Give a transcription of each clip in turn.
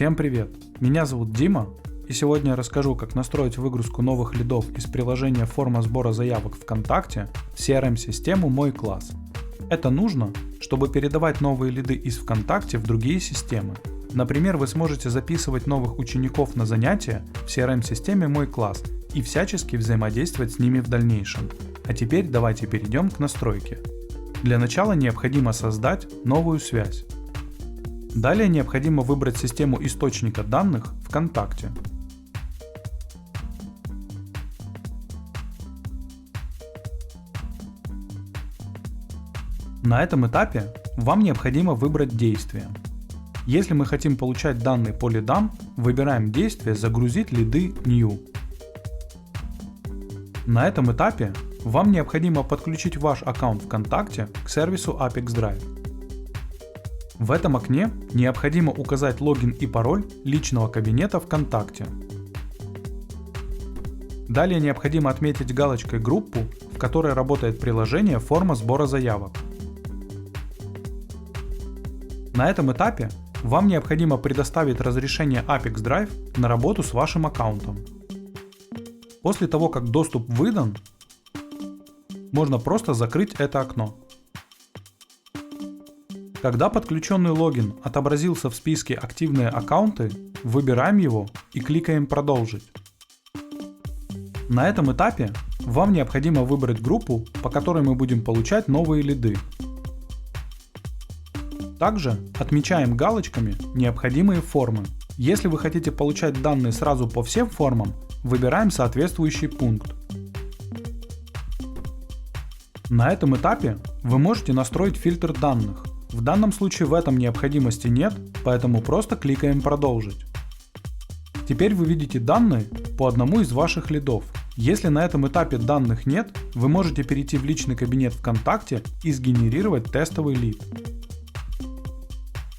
Всем привет! Меня зовут Дима, и сегодня я расскажу, как настроить выгрузку новых лидов из приложения форма сбора заявок ВКонтакте в CRM-систему «Мой класс». Это нужно, чтобы передавать новые лиды из ВКонтакте в другие системы. Например, вы сможете записывать новых учеников на занятия в CRM-системе «Мой класс» и всячески взаимодействовать с ними в дальнейшем. А теперь давайте перейдем к настройке. Для начала необходимо создать новую связь. Далее необходимо выбрать систему источника данных ВКонтакте. На этом этапе вам необходимо выбрать действие. Если мы хотим получать данные по лидам, выбираем действие «Загрузить лиды New». На этом этапе вам необходимо подключить ваш аккаунт ВКонтакте к сервису Apex Drive. В этом окне необходимо указать логин и пароль личного кабинета ВКонтакте. Далее необходимо отметить галочкой группу, в которой работает приложение форма сбора заявок. На этом этапе вам необходимо предоставить разрешение Apex Drive на работу с вашим аккаунтом. После того, как доступ выдан, можно просто закрыть это окно. Когда подключенный логин отобразился в списке «Активные аккаунты», выбираем его и кликаем «Продолжить». На этом этапе вам необходимо выбрать группу, по которой мы будем получать новые лиды. Также отмечаем галочками необходимые формы. Если вы хотите получать данные сразу по всем формам, выбираем соответствующий пункт. На этом этапе вы можете настроить фильтр данных. В данном случае в этом необходимости нет, поэтому просто кликаем «Продолжить». Теперь вы видите данные по одному из ваших лидов. Если на этом этапе данных нет, вы можете перейти в личный кабинет ВКонтакте и сгенерировать тестовый лид.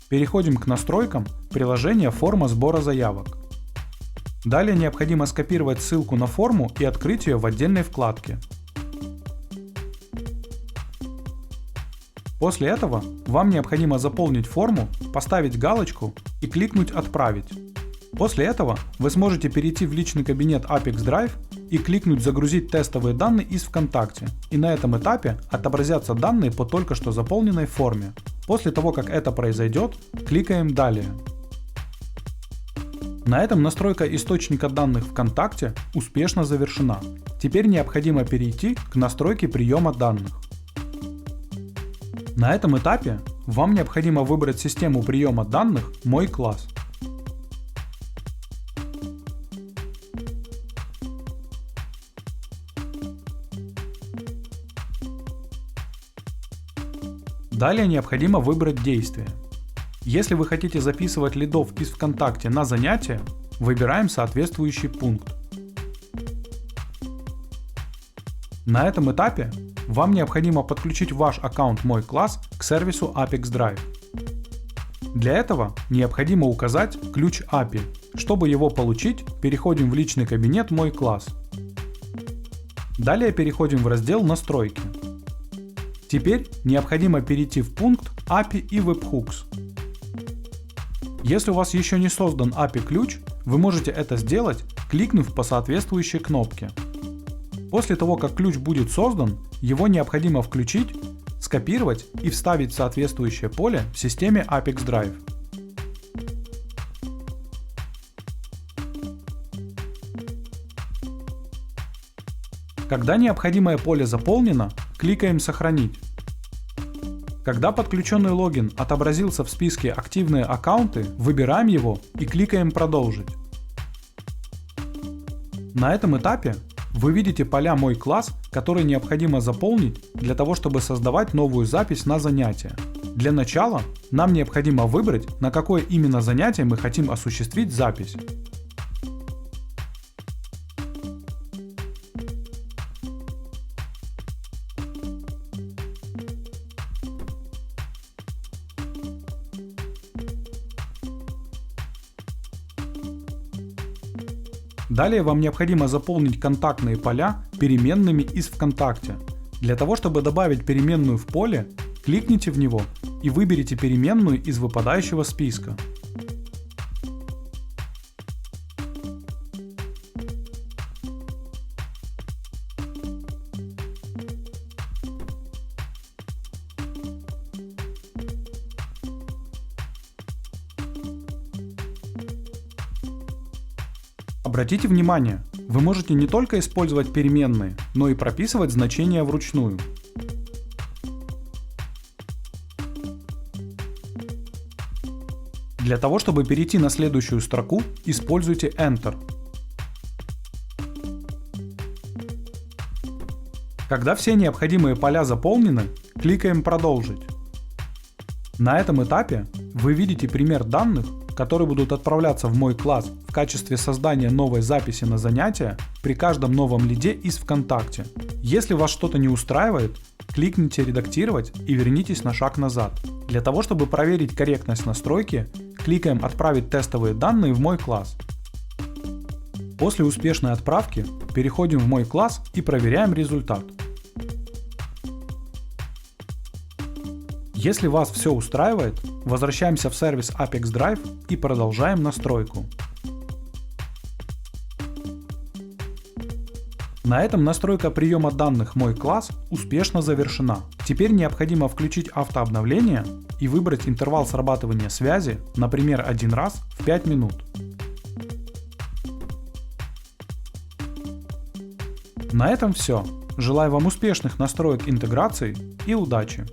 Переходим к настройкам приложения форма сбора заявок. Далее необходимо скопировать ссылку на форму и открыть ее в отдельной вкладке. После этого вам необходимо заполнить форму, поставить галочку и кликнуть «Отправить». После этого вы сможете перейти в личный кабинет Apex Drive и кликнуть «Загрузить тестовые данные из ВКонтакте», и на этом этапе отобразятся данные по только что заполненной форме. После того, как это произойдет, кликаем «Далее». На этом настройка источника данных ВКонтакте успешно завершена. Теперь необходимо перейти к настройке приема данных. На этом этапе вам необходимо выбрать систему приема данных «Мой класс». Далее необходимо выбрать действие. Если вы хотите записывать лидов из ВКонтакте на занятия, выбираем соответствующий пункт. На этом этапе вам необходимо подключить ваш аккаунт «Мой класс» к сервису Apex Drive. Для этого необходимо указать ключ API. Чтобы его получить, переходим в личный кабинет «Мой класс». Далее переходим в раздел «Настройки». Теперь необходимо перейти в пункт API и Webhooks. Если у вас еще не создан API-ключ, вы можете это сделать, кликнув по соответствующей кнопке. После того, как ключ будет создан, его необходимо включить, скопировать и вставить в соответствующее поле в системе Apex Drive. Когда необходимое поле заполнено, кликаем «Сохранить». Когда подключенный логин отобразился в списке «Активные аккаунты», выбираем его и кликаем «Продолжить». На этом этапе вы видите поля «Мой класс», которые необходимо заполнить для того, чтобы создавать новую запись на занятие. Для начала нам необходимо выбрать, на какое именно занятие мы хотим осуществить запись. Далее вам необходимо заполнить контактные поля переменными из ВКонтакте. Для того, чтобы добавить переменную в поле, кликните в него и выберите переменную из выпадающего списка. Обратите внимание, вы можете не только использовать переменные, но и прописывать значения вручную. Для того, чтобы перейти на следующую строку, используйте Enter. Когда все необходимые поля заполнены, кликаем «Продолжить». На этом этапе вы видите пример данных, которые будут отправляться в мой класс в качестве создания новой записи на занятия при каждом новом лиде из ВКонтакте. Если вас что-то не устраивает, кликните «Редактировать» и вернитесь на шаг назад. Для того, чтобы проверить корректность настройки, кликаем «Отправить тестовые данные в мой класс». После успешной отправки переходим в мой класс и проверяем результат. Если вас все устраивает, возвращаемся в сервис Apex Drive и продолжаем настройку. На этом настройка приема данных «Мой класс» успешно завершена. Теперь необходимо включить автообновление и выбрать интервал срабатывания связи, например, 1 раз в 5 минут. На этом все. Желаю вам успешных настроек интеграции и удачи!